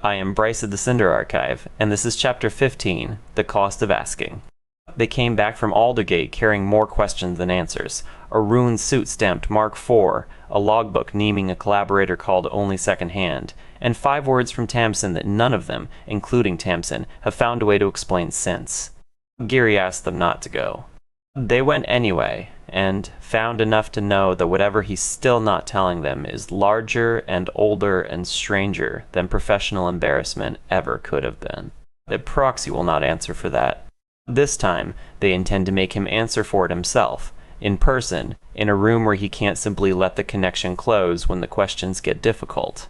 I am Bryce of the Cinder Archive, and this is Chapter 15, The Cost of Asking. They came back from Aldergate carrying more questions than answers. A ruined suit stamped Mark IV, a logbook naming a collaborator called Only Second Hand, and 5 words from Tamsin that none of them, including Tamsin, have found a way to explain since. Geary asked them not to go. They went anyway, and found enough to know that whatever he's still not telling them is larger and older and stranger than professional embarrassment ever could have been. That Proxy will not answer for that. This time, they intend to make him answer for it himself, in person, in a room where he can't simply let the connection close when the questions get difficult.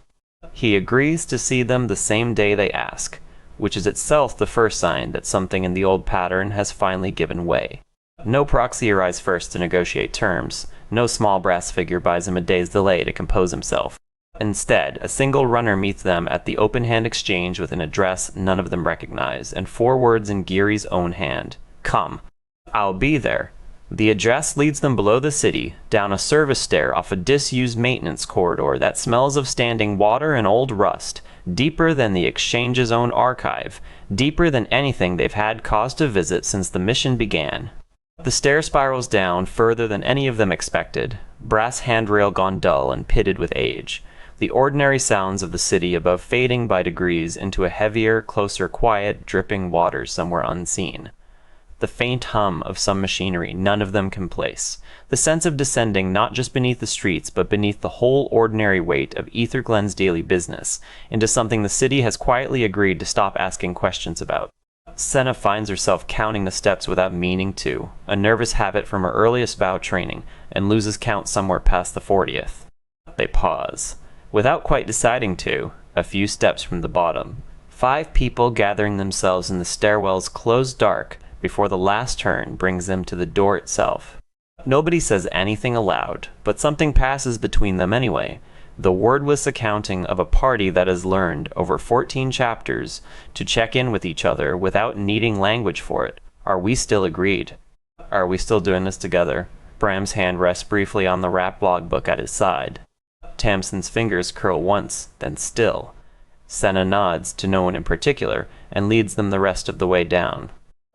He agrees to see them the same day they ask, which is itself the first sign that something in the old pattern has finally given way. No Proxy arrives first to negotiate terms. No small brass figure buys him a day's delay to compose himself. Instead, a single runner meets them at the open-hand exchange with an address none of them recognize, and 4 words in Geary's own hand. Come. I'll be there. The address leads them below the city, down a service stair off a disused maintenance corridor that smells of standing water and old rust, deeper than the exchange's own archive, deeper than anything they've had cause to visit since the mission began. The stair spirals down further than any of them expected, brass handrail gone dull and pitted with age, the ordinary sounds of the city above fading by degrees into a heavier, closer quiet, dripping water somewhere unseen. The faint hum of some machinery none of them can place, the sense of descending not just beneath the streets but beneath the whole ordinary weight of Aetherglen's daily business, into something the city has quietly agreed to stop asking questions about. Senna finds herself counting the steps without meaning to, a nervous habit from her earliest bow training, and loses count somewhere past the 40th. They pause. Without quite deciding to, a few steps from the bottom. 5 people gathering themselves in the stairwell's closed dark before the last turn brings them to the door itself. Nobody says anything aloud, but something passes between them anyway. The wordless accounting of a party that has learned, over 14 chapters, to check in with each other without needing language for it. Are we still agreed? Are we still doing this together? Bram's hand rests briefly on the wrapped logbook at his side. Tamsin's fingers curl once, then still. Senna nods, to no one in particular, and leads them the rest of the way down.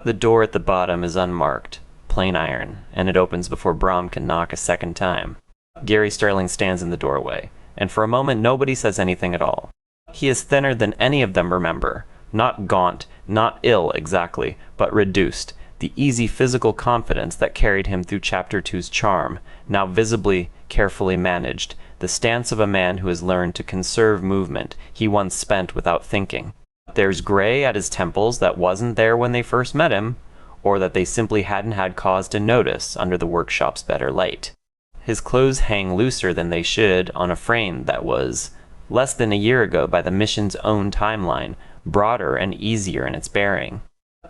The door at the bottom is unmarked, plain iron, and it opens before Bram can knock a second time. Geary Sterling stands in the doorway, and for a moment nobody says anything at all. He is thinner than any of them remember, not gaunt, not ill exactly, but reduced, the easy physical confidence that carried him through Chapter 2's charm, now visibly, carefully managed, the stance of a man who has learned to conserve movement he once spent without thinking. There's gray at his temples that wasn't there when they first met him, or that they simply hadn't had cause to notice under the workshop's better light. His clothes hang looser than they should on a frame that was, less than a year ago by the mission's own timeline, broader and easier in its bearing.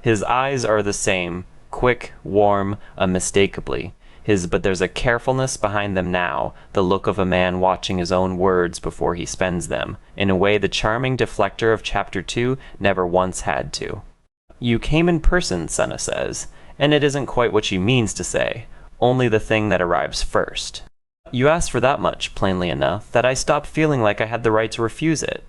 His eyes are the same, quick, warm, unmistakably. But there's a carefulness behind them now, the look of a man watching his own words before he spends them, in a way the charming deflector of Chapter 2 never once had to. You came in person, Senna says, and it isn't quite what she means to say, only the thing that arrives first. You asked for that much, plainly enough, that I stopped feeling like I had the right to refuse it.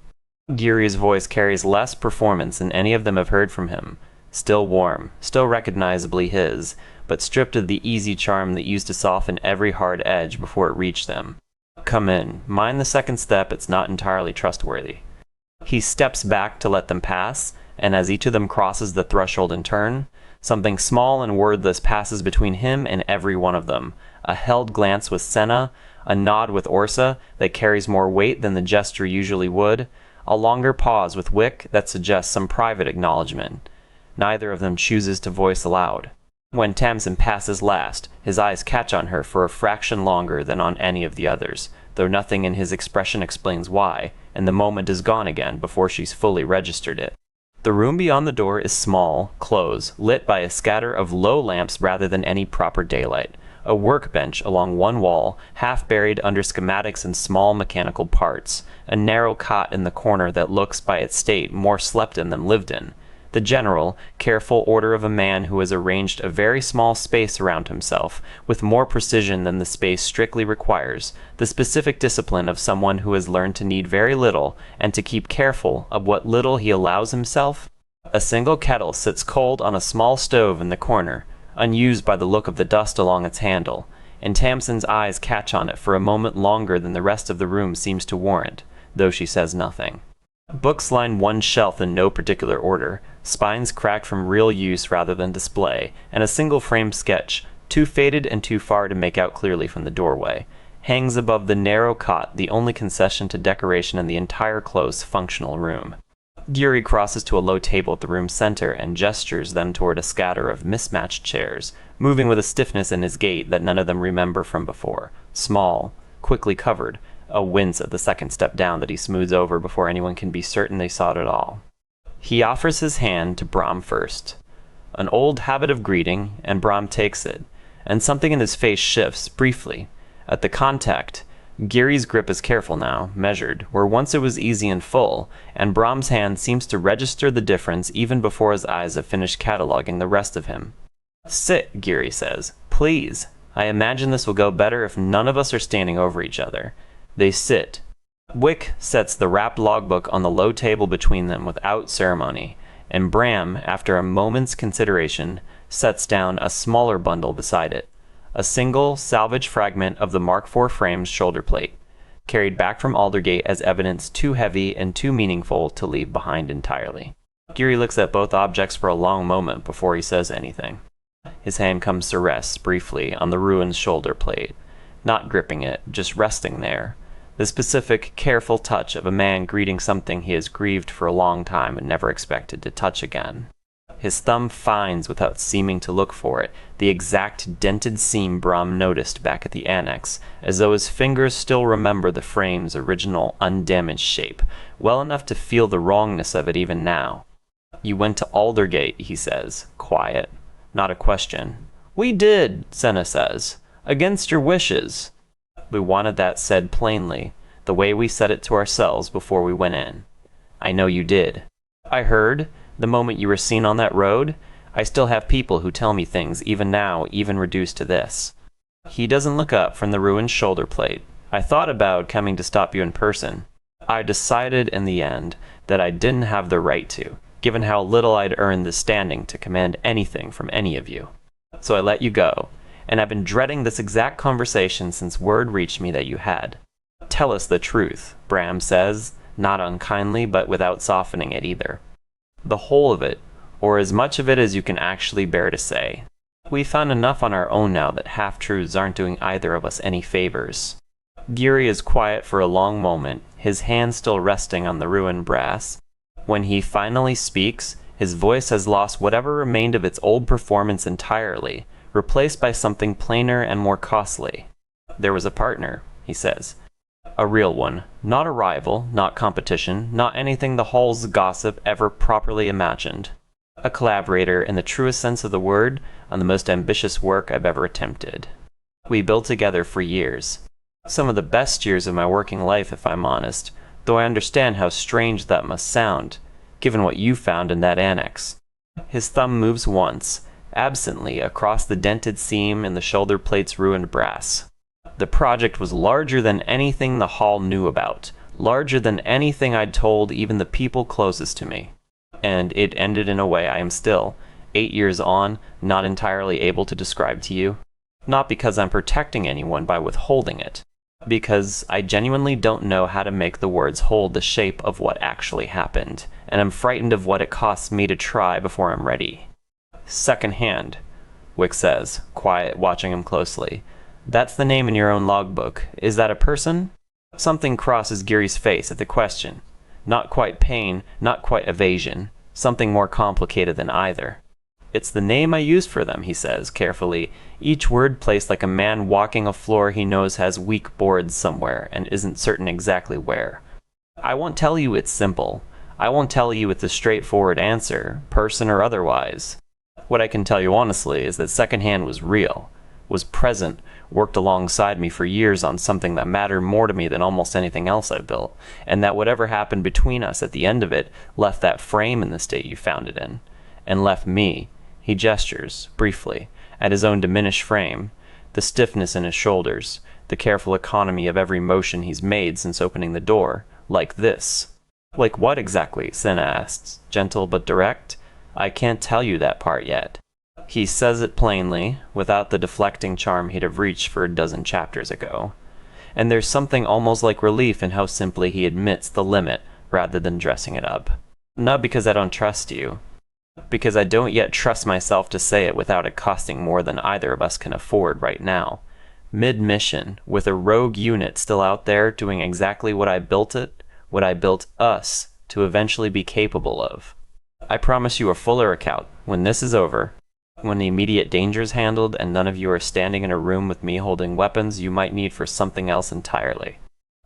Geary's voice carries less performance than any of them have heard from him. Still warm, still recognizably his, but stripped of the easy charm that used to soften every hard edge before it reached them. Come in. Mind the second step, it's not entirely trustworthy. He steps back to let them pass, and as each of them crosses the threshold in turn, something small and wordless passes between him and every one of them. A held glance with Senna, a nod with Orsa that carries more weight than the gesture usually would, a longer pause with Wick that suggests some private acknowledgement. Neither of them chooses to voice aloud. When Tamsin passes last, his eyes catch on her for a fraction longer than on any of the others, though nothing in his expression explains why, and the moment is gone again before she's fully registered it. The room beyond the door is small, close, lit by a scatter of low lamps rather than any proper daylight. A workbench along one wall, half buried under schematics and small mechanical parts. A narrow cot in the corner that looks by its state more slept in than lived in. The general, careful order of a man who has arranged a very small space around himself, with more precision than the space strictly requires, the specific discipline of someone who has learned to need very little, and to keep careful of what little he allows himself. A single kettle sits cold on a small stove in the corner, unused by the look of the dust along its handle, and Tamsin's eyes catch on it for a moment longer than the rest of the room seems to warrant, though she says nothing. Books line one shelf in no particular order, spines cracked from real use rather than display, and a single frame sketch, too faded and too far to make out clearly from the doorway, hangs above the narrow cot, the only concession to decoration in the entire close, functional room. Geary crosses to a low table at the room's center and gestures them toward a scatter of mismatched chairs, moving with a stiffness in his gait that none of them remember from before. Small, quickly covered, a wince at the second step down that he smooths over before anyone can be certain they saw it at all. He offers his hand to Brom first. An old habit of greeting, and Brom takes it, and something in his face shifts, briefly. At the contact, Geary's grip is careful now, measured, where once it was easy and full, and Brom's hand seems to register the difference even before his eyes have finished cataloging the rest of him. "Sit," Geary says. "Please. I imagine this will go better if none of us are standing over each other." They sit. Wick sets the wrapped logbook on the low table between them without ceremony, and Bram, after a moment's consideration, sets down a smaller bundle beside it. A single, salvaged fragment of the Mark IV frame's shoulder plate, carried back from Aldergate as evidence too heavy and too meaningful to leave behind entirely. Geary looks at both objects for a long moment before he says anything. His hand comes to rest, briefly, on the ruined shoulder plate, not gripping it, just resting there. The specific, careful touch of a man greeting something he has grieved for a long time and never expected to touch again. His thumb finds, without seeming to look for it, the exact dented seam Brom noticed back at the annex, as though his fingers still remember the frame's original undamaged shape, well enough to feel the wrongness of it even now. "You went to Aldergate," he says, quiet, not a question. "We did," Senna says, "against your wishes." We wanted that said plainly, the way we said it to ourselves before we went in. "I know you did. I heard, the moment you were seen on that road. I still have people who tell me things even now, even reduced to this." He doesn't look up from the ruined shoulder plate. "I thought about coming to stop you in person. I decided in the end that I didn't have the right to, given how little I'd earned the standing to command anything from any of you. So I let you go, and I've been dreading this exact conversation since word reached me that you had. Tell us the truth," Bram says, not unkindly, but without softening it either. "The whole of it, or as much of it as you can actually bear to say. We've found enough on our own now that half-truths aren't doing either of us any favors." Geary is quiet for a long moment, his hand still resting on the ruined brass. When he finally speaks, his voice has lost whatever remained of its old performance entirely, replaced by something plainer and more costly. "There was a partner," he says. "A real one, not a rival, not competition, not anything the halls of gossip ever properly imagined. A collaborator in the truest sense of the word on the most ambitious work I've ever attempted. We built together for years. Some of the best years of my working life, if I'm honest, though I understand how strange that must sound, given what you found in that annex." His thumb moves once, absently, across the dented seam in the shoulder plate's ruined brass. "The project was larger than anything the hall knew about, larger than anything I'd told even the people closest to me. And it ended in a way I am still, 8 years on, not entirely able to describe to you. Not because I'm protecting anyone by withholding it, because I genuinely don't know how to make the words hold the shape of what actually happened, and I'm frightened of what it costs me to try before I'm ready." "Second hand," Wick says, quiet, watching him closely. "That's the name in your own logbook. Is that a person?" Something crosses Geary's face at the question. Not quite pain, not quite evasion. Something more complicated than either. "It's the name I use for them," he says, carefully, each word placed like a man walking a floor he knows has weak boards somewhere and isn't certain exactly where. "I won't tell you it's simple. I won't tell you it's a straightforward answer, person or otherwise. What I can tell you honestly is that secondhand was real. was present, worked alongside me for years on something that mattered more to me than almost anything else I've built, and that whatever happened between us at the end of it left that frame in the state you found it in, and left me, he gestures, briefly, at his own diminished frame, the stiffness in his shoulders, the careful economy of every motion he's made since opening the door, like this. Like what exactly? Sin asks, gentle but direct. I can't tell you that part yet. He says it plainly, without the deflecting charm he'd have reached for a dozen chapters ago. And there's something almost like relief in how simply he admits the limit rather than dressing it up. Not because I don't trust you, because I don't yet trust myself to say it without it costing more than either of us can afford right now. Mid-mission, with a rogue unit still out there doing exactly what I built us to eventually be capable of. I promise you a fuller account when this is over, when the immediate danger is handled and none of you are standing in a room with me holding weapons you might need for something else entirely.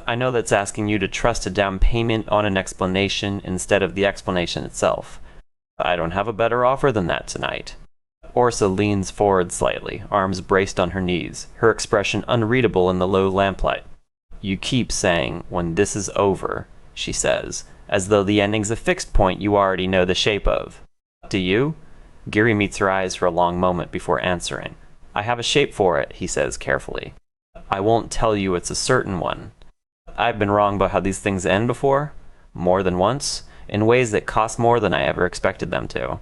I know that's asking you to trust a down payment on an explanation instead of the explanation itself. I don't have a better offer than that tonight. Orsa leans forward slightly, arms braced on her knees, her expression unreadable in the low lamplight. You keep saying, when this is over, she says, as though the ending's a fixed point you already know the shape of. Do you? Geary meets her eyes for a long moment before answering. I have a shape for it, he says carefully. I won't tell you it's a certain one. I've been wrong about how these things end before, more than once, in ways that cost more than I ever expected them to.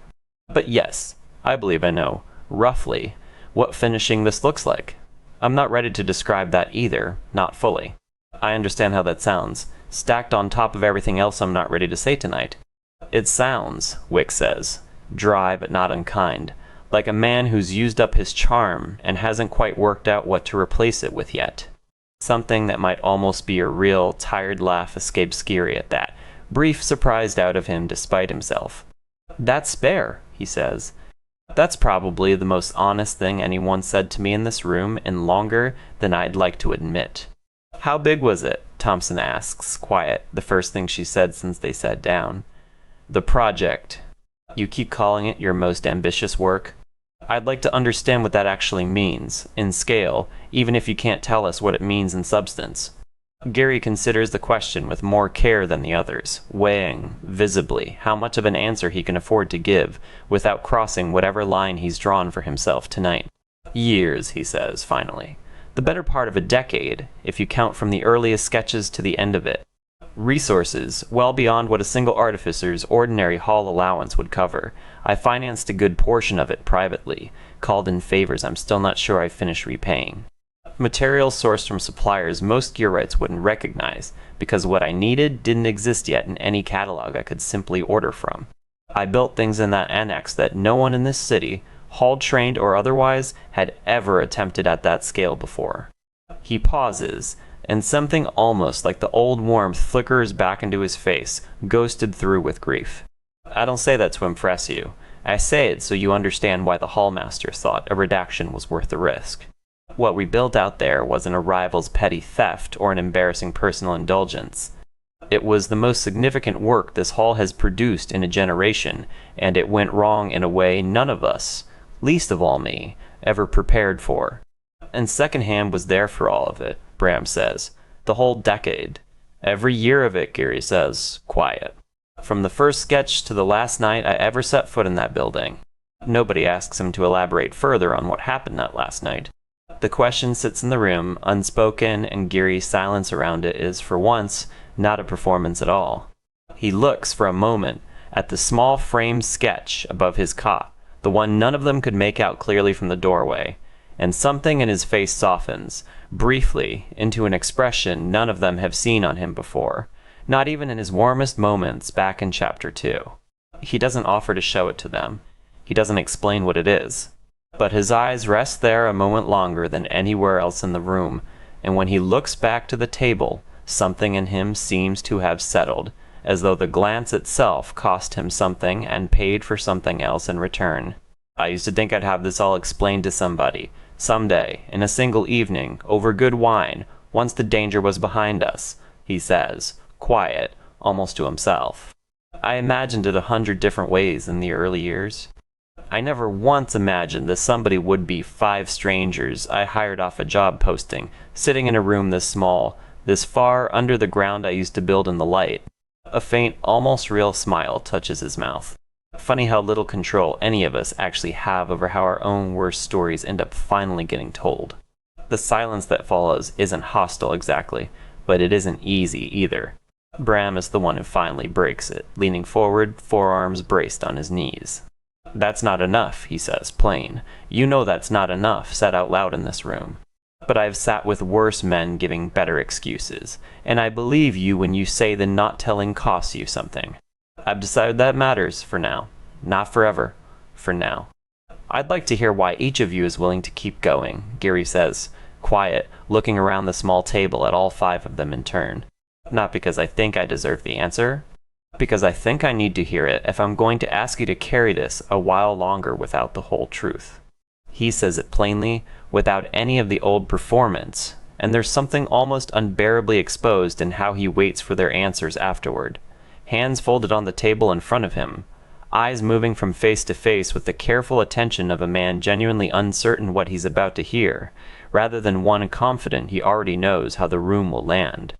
But yes, I believe I know, roughly, what finishing this looks like. I'm not ready to describe that either, not fully. I understand how that sounds, stacked on top of everything else I'm not ready to say tonight. It sounds, Wick says, dry but not unkind, like a man who's used up his charm and hasn't quite worked out what to replace it with yet. Something that might almost be a real, tired laugh escapes Geary at that, brief surprised out of him despite himself. That's spare, he says. That's probably the most honest thing anyone said to me in this room in longer than I'd like to admit. How big was it? Thompson asks, quiet, the first thing she said since they sat down. The project. You keep calling it your most ambitious work. I'd like to understand what that actually means, in scale, even if you can't tell us what it means in substance. Geary considers the question with more care than the others, weighing, visibly, how much of an answer he can afford to give, without crossing whatever line he's drawn for himself tonight. Years, he says, finally. The better part of a decade, if you count from the earliest sketches to the end of it. Resources, well beyond what a single artificer's ordinary hall allowance would cover. I financed a good portion of it privately, called in favors I'm still not sure I've finished repaying. Materials sourced from suppliers most Gearites wouldn't recognize, because what I needed didn't exist yet in any catalog I could simply order from. I built things in that annex that no one in this city, hall-trained or otherwise, had ever attempted at that scale before. He pauses, and something almost like the old warmth flickers back into his face, ghosted through with grief. I don't say that to impress you. I say it so you understand why the hallmasters thought a redaction was worth the risk. What we built out there wasn't a rival's petty theft or an embarrassing personal indulgence. It was the most significant work this hall has produced in a generation, and it went wrong in a way none of us, least of all me, ever prepared for. And secondhand was there for all of it, Bram says. The whole decade. Every year of it, Geary says, quiet. From the first sketch to the last night I ever set foot in that building. Nobody asks him to elaborate further on what happened that last night. The question sits in the room, unspoken, and Geary's silence around it is, for once, not a performance at all. He looks, for a moment, at the small framed sketch above his cot, the one none of them could make out clearly from the doorway, and something in his face softens, briefly, into an expression none of them have seen on him before, not even in his warmest moments back in Chapter 2. He doesn't offer to show it to them. He doesn't explain what it is. But his eyes rest there a moment longer than anywhere else in the room, and when he looks back to the table, something in him seems to have settled, as though the glance itself cost him something and paid for something else in return. I used to think I'd have this all explained to somebody, someday, in a single evening, over good wine, once the danger was behind us, he says, quiet, almost to himself. I imagined it 100 different ways in the early years. I never once imagined that somebody would be 5 strangers I hired off a job posting, sitting in a room this small, this far under the ground I used to build in the light. A faint, almost real smile touches his mouth. Funny how little control any of us actually have over how our own worst stories end up finally getting told. The silence that follows isn't hostile exactly, but it isn't easy either. Bram is the one who finally breaks it, leaning forward, forearms braced on his knees. "That's not enough," he says, plain. "You know that's not enough," said out loud in this room. "But I've sat with worse men giving better excuses, and I believe you when you say the not telling costs you something. I've decided that matters, for now. Not forever. For now." "I'd like to hear why each of you is willing to keep going," Geary says, quiet, looking around the small table at all 5 of them in turn. "Not because I think I deserve the answer, because I think I need to hear it if I'm going to ask you to carry this a while longer without the whole truth." He says it plainly, without any of the old performance, and there's something almost unbearably exposed in how he waits for their answers afterward. Hands folded on the table in front of him, eyes moving from face to face with the careful attention of a man genuinely uncertain what he's about to hear, rather than one confident he already knows how the room will land.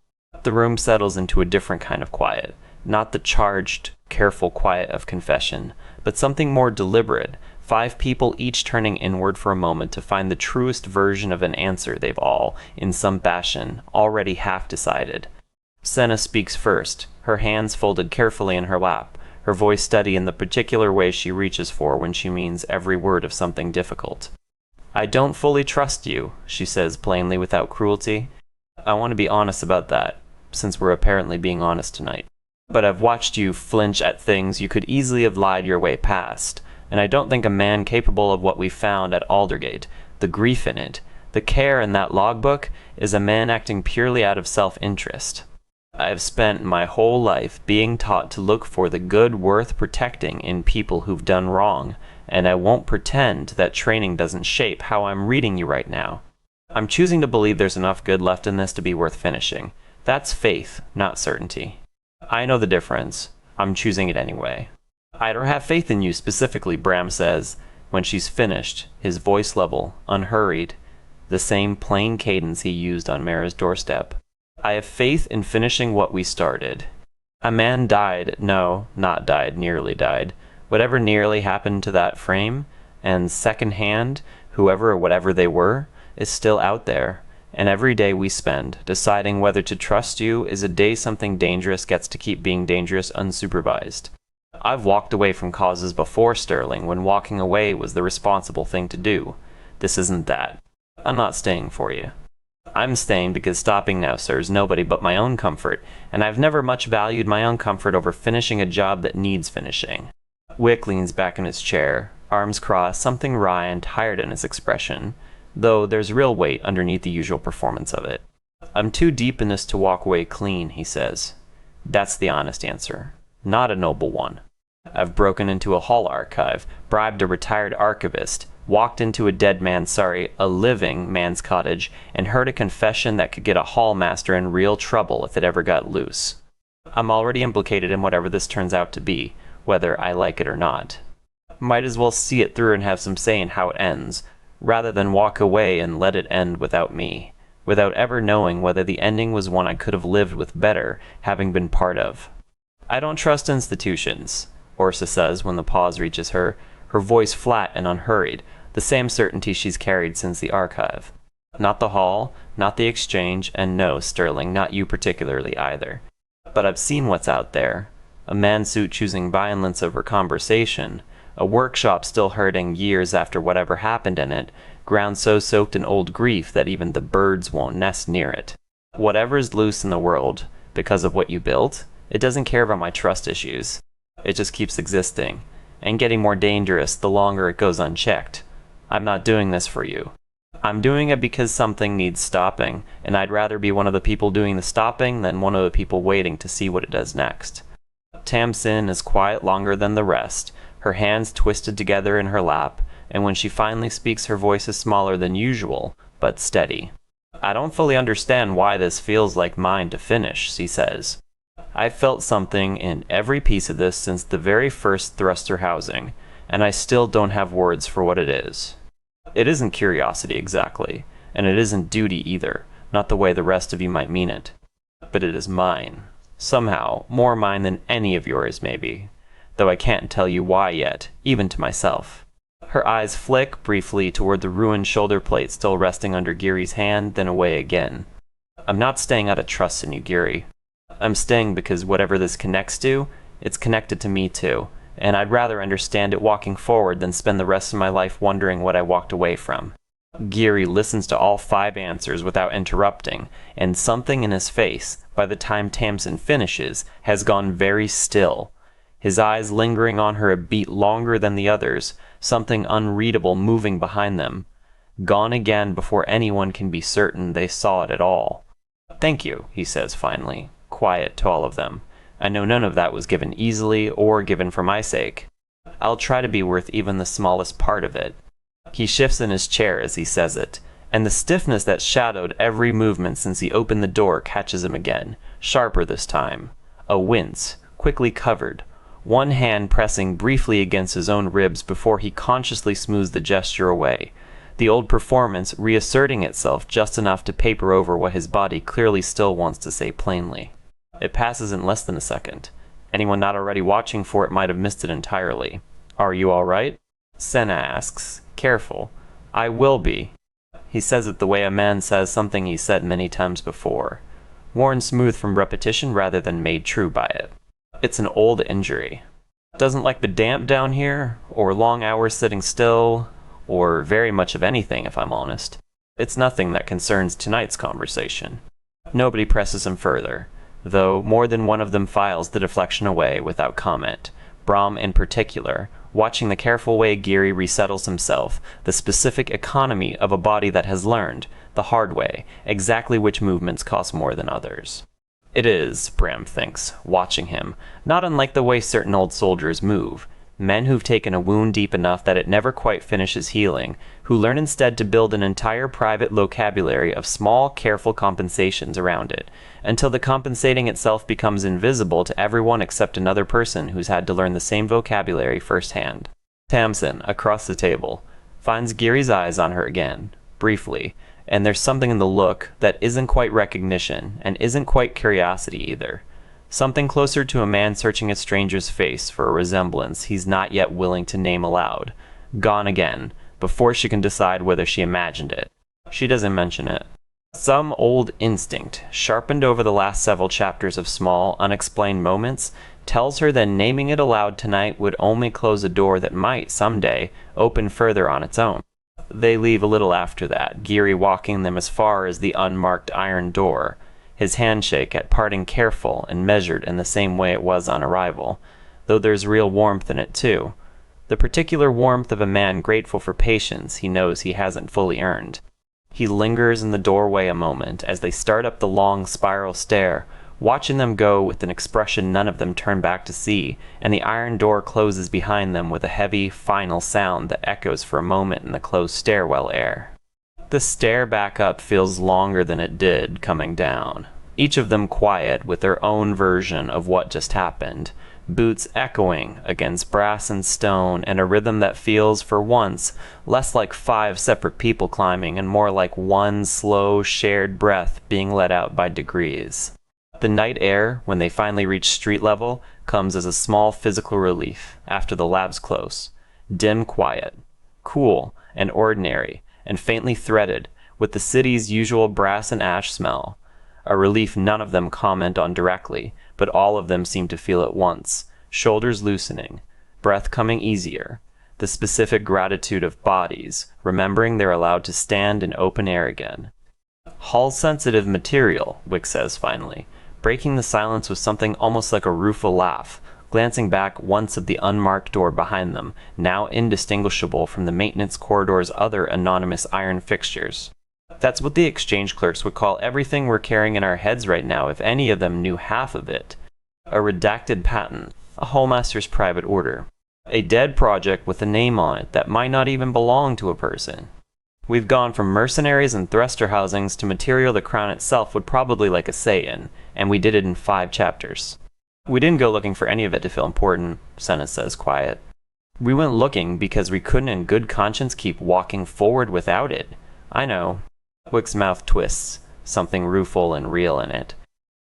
The room settles into a different kind of quiet, not the charged, careful quiet of confession, but something more deliberate, 5 people each turning inward for a moment to find the truest version of an answer they've all, in some fashion, already half decided. Senna speaks first, her hands folded carefully in her lap, her voice steady in the particular way she reaches for when she means every word of something difficult. "I don't fully trust you," she says plainly without cruelty. "I want to be honest about that, since we're apparently being honest tonight. But I've watched you flinch at things you could easily have lied your way past, and I don't think a man capable of what we found at Aldergate, the grief in it, the care in that logbook, is a man acting purely out of self-interest. I have spent my whole life being taught to look for the good worth protecting in people who've done wrong, and I won't pretend that training doesn't shape how I'm reading you right now. I'm choosing to believe there's enough good left in this to be worth finishing. That's faith, not certainty. I know the difference. I'm choosing it anyway." "I don't have faith in you specifically," Bram says, when she's finished, his voice level, unhurried, the same plain cadence he used on Mara's doorstep. "I have faith in finishing what we started. A man died, no, not died, nearly died. Whatever nearly happened to that frame, and second-hand, whoever or whatever they were, is still out there, and every day we spend deciding whether to trust you is a day something dangerous gets to keep being dangerous unsupervised. I've walked away from causes before, Sterling, when walking away was the responsible thing to do. This isn't that. I'm not staying for you. I'm staying because stopping now serves nobody but my own comfort, and I've never much valued my own comfort over finishing a job that needs finishing." Wick leans back in his chair, arms crossed, something wry and tired in his expression, though there's real weight underneath the usual performance of it. "I'm too deep in this to walk away clean," he says. "That's the honest answer. Not a noble one. I've broken into a hall archive, bribed a retired archivist, walked into a living man's cottage, and heard a confession that could get a hall master in real trouble if it ever got loose. I'm already implicated in whatever this turns out to be, whether I like it or not. Might as well see it through and have some say in how it ends, rather than walk away and let it end without me, without ever knowing whether the ending was one I could have lived with better, having been part of. I don't trust institutions," Orsa says when the pause reaches her, her voice flat and unhurried, the same certainty she's carried since the archive. "Not the hall, not the exchange, and no, Sterling, not you particularly either. But I've seen what's out there. A man-suit choosing violence over conversation, a workshop still hurting years after whatever happened in it, ground so soaked in old grief that even the birds won't nest near it. Whatever's loose in the world, because of what you built, it doesn't care about my trust issues. It just keeps existing, and getting more dangerous the longer it goes unchecked. I'm not doing this for you. I'm doing it because something needs stopping, and I'd rather be one of the people doing the stopping than one of the people waiting to see what it does next." Tamsin is quiet longer than the rest, her hands twisted together in her lap, and when she finally speaks her voice is smaller than usual, but steady. "I don't fully understand why this feels like mine to finish," she says. "I've felt something in every piece of this since the very first thruster housing, and I still don't have words for what it is. It isn't curiosity exactly, and it isn't duty either, not the way the rest of you might mean it. But it is mine. Somehow, more mine than any of yours, maybe. Though I can't tell you why yet, even to myself. Her eyes flick briefly toward the ruined shoulder plate still resting under Geary's hand, then away again. I'm not staying out of trust in you, Geary. I'm staying because whatever this connects to, it's connected to me too, and I'd rather understand it walking forward than spend the rest of my life wondering what I walked away from. Geary listens to all 5 answers without interrupting, and something in his face, by the time Tamsin finishes, has gone very still. His eyes lingering on her a beat longer than the others, something unreadable moving behind them. Gone again before anyone can be certain they saw it at all. Thank you, he says finally, quiet to all of them. I know none of that was given easily or given for my sake. I'll try to be worth even the smallest part of it. He shifts in his chair as he says it, and the stiffness that shadowed every movement since he opened the door catches him again, sharper this time. A wince, quickly covered, one hand pressing briefly against his own ribs before he consciously smooths the gesture away, the old performance reasserting itself just enough to paper over what his body clearly still wants to say plainly. It passes in less than a second. Anyone not already watching for it might have missed it entirely. Are you all right? Senna asks, careful. I will be. He says it the way a man says something he's said many times before, worn smooth from repetition rather than made true by it. It's an old injury. Doesn't like the damp down here, or long hours sitting still, or very much of anything if I'm honest. It's nothing that concerns tonight's conversation. Nobody presses him further, though more than one of them files the deflection away without comment, Brahm in particular, watching the careful way Geary resettles himself, the specific economy of a body that has learned, the hard way, exactly which movements cost more than others. It is, Brahm thinks, watching him, not unlike the way certain old soldiers move, men who've taken a wound deep enough that it never quite finishes healing, who learn instead to build an entire private vocabulary of small, careful compensations around it, until the compensating itself becomes invisible to everyone except another person who's had to learn the same vocabulary firsthand. Tamsin, across the table, finds Geary's eyes on her again, briefly, and there's something in the look that isn't quite recognition, and isn't quite curiosity either. Something closer to a man searching a stranger's face for a resemblance he's not yet willing to name aloud. Gone again, before she can decide whether she imagined it. She doesn't mention it. Some old instinct, sharpened over the last several chapters of small, unexplained moments, tells her that naming it aloud tonight would only close a door that might, someday, open further on its own. They leave a little after that, Geary walking them as far as the unmarked iron door, his handshake at parting careful and measured in the same way it was on arrival, though there's real warmth in it too. The particular warmth of a man grateful for patience he knows he hasn't fully earned. He lingers in the doorway a moment as they start up the long spiral stair, watching them go with an expression none of them turn back to see, and the iron door closes behind them with a heavy, final sound that echoes for a moment in the closed stairwell air. The stair back up feels longer than it did coming down, each of them quiet with their own version of what just happened, boots echoing against brass and stone in a rhythm that feels, for once, less like 5 separate people climbing and more like one slow, shared breath being let out by degrees. The night air, when they finally reach street level, comes as a small physical relief after the lab's close. Dim quiet, cool and ordinary, and faintly threaded with the city's usual brass and ash smell. A relief none of them comment on directly, but all of them seem to feel at once, shoulders loosening, breath coming easier, the specific gratitude of bodies, remembering they're allowed to stand in open air again. Hull-sensitive material, Wick says finally, breaking the silence with something almost like a rueful laugh, glancing back once at the unmarked door behind them, now indistinguishable from the maintenance corridor's other anonymous iron fixtures. That's what the exchange clerks would call everything we're carrying in our heads right now if any of them knew half of it. A redacted patent, a Hullmaster's private order, a dead project with a name on it that might not even belong to a person. We've gone from mercenaries and thruster housings to material the Crown itself would probably like a say in, and we did it in 5 chapters. We didn't go looking for any of it to feel important, Senna says quiet. We went looking because we couldn't in good conscience keep walking forward without it. I know. Wick's mouth twists, something rueful and real in it.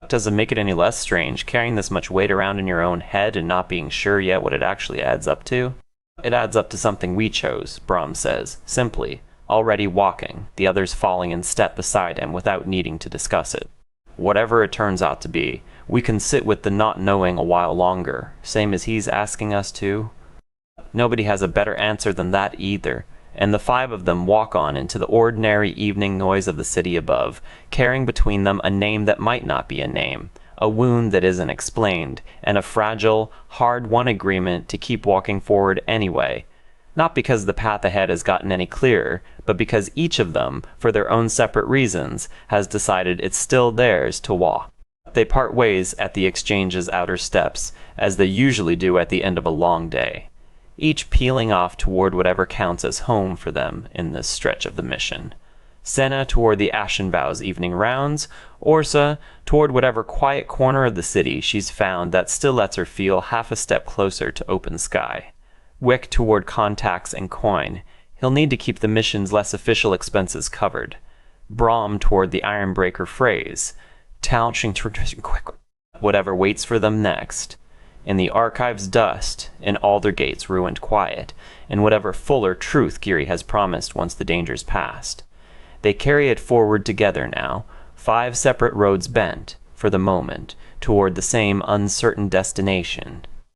Does it make it any less strange, carrying this much weight around in your own head and not being sure yet what it actually adds up to? It adds up to something we chose, Brahm says, simply, already walking, the others falling in step beside him without needing to discuss it. Whatever it turns out to be, we can sit with the not knowing a while longer, same as he's asking us to. Nobody has a better answer than that either, and the five of them walk on into the ordinary evening noise of the city above, carrying between them a name that might not be a name, a wound that isn't explained, and a fragile, hard-won agreement to keep walking forward anyway, not because the path ahead has gotten any clearer, but because each of them, for their own separate reasons, has decided it's still theirs to walk. They part ways at the exchange's outer steps, as they usually do at the end of a long day, each peeling off toward whatever counts as home for them in this stretch of the mission. Senna toward the Ashenbow's evening rounds, Orsa toward whatever quiet corner of the city she's found that still lets her feel half a step closer to open sky. Wick toward contacts and coin. He'll need to keep the mission's less official expenses covered. Brahm toward the Ironbreaker phrase, whatever waits for them next. In the archive's dust, in Aldergate's ruined quiet, and whatever fuller truth Geary has promised once the danger's past. They carry it forward together now, 5 separate roads bent, for the moment, toward the same uncertain destination,